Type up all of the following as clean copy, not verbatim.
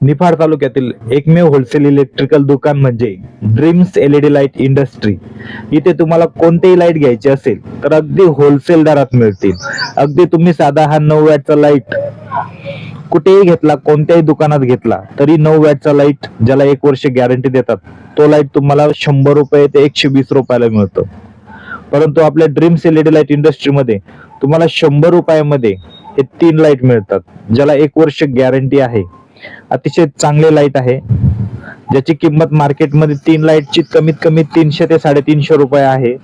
निफाड तालुक्यातील एकमेव wholesale electrical दुकान म्हणजे ड्रीम्स एलईडी लाईट इंडस्ट्री। इथे तुम्हाला कोणतेही लाईट घ्यायचे असेल तर अगदी होलसेल दरात मिळतील। अगदी तुम्ही साधा हा 9 वॅटचा लाईट कुठेही घेतला, कोणत्याही दुकानात घेतला तरी 9 वॅटचा लाईट ज्याला 1 वर्ष गॅरंटी देतात तो लाईट तुम्हाला 100 रुपये ते 120 रुपयाला मिळतो। परंतु आपल्या ड्रीम्स एलईडी लाईट इंडस्ट्रीमध्ये तुम्हाला 100 रुपयामध्ये हे 3 लाईट मिळतात, ज्याला 1 वर्ष गॅरंटी आहे। अतिशय चांगले लाईट आहे, ज्याची किंमत मार्केटमध्ये 3 लाईटची कमीत कमी 300 ते 350 रुपये आहे।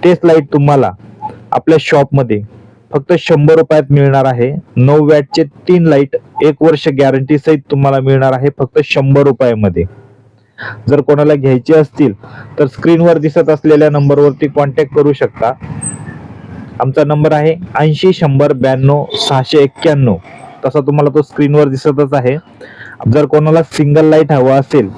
तेच लाईट तुम्हाला आपल्या शॉपमध्ये फक्त 100 रुपयात मिळणार आहे। 9 वॅटचे 3 लाईट 1 वर्ष गॅरंटी सहित तुम्हाला मिळणार आहे फक्त 100 रुपयामध्ये। जर कोणाला घ्यायचे असतील तर स्क्रीनवर दिसत असलेल्या नंबरवरती कॉन्टॅक्ट करू शकता। आमचा नंबर आहे 80 100 92 691। तसा तुम्हाला तो स्क्रीनवर दिसतच आहे। जर कोणाला सिंगल लाईट हवा असेल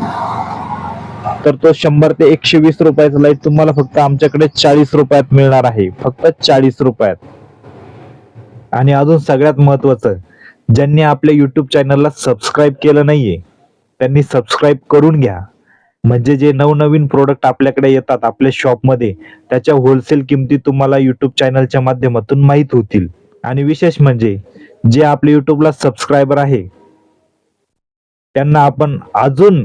तर तो 100 ते 120 रुपयाचा लाईट तुम्हाला फक्त आमच्याकडे 40 रुपयात मिळणार आहे, फक्त 40 रुपयात। आणि अजून सगळ्यात महत्त्वाचं, ज्यांनी आपल्या YouTube चॅनलला सबस्क्राईब केलं नाहीये त्यांनी सबस्क्राईब करून घ्या, म्हणजे जे नवनवीन प्रोडक्ट आपल्याकडे येतात आपल्या शॉपमध्ये त्याच्या होलसेल किमती तुम्हाला YouTube चॅनलच्या माध्यमातून माहित होतील। आणि विशेष म्हणजे जे आपले YouTubeला सबस्क्रायबर आहे त्यांना आपण अजून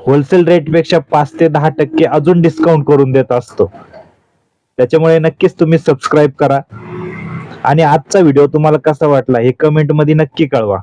होलसेल रेटपेक्षा 5 ते 10% अजून डिस्काउंट करून देत असतो। त्याच्यामुळे नक्कीच तुम्ही सबस्क्राईब करा। आणि आजचा व्हिडिओ तुम्हाला कसा वाटला हे कमेंट मध्ये नक्की कळवा।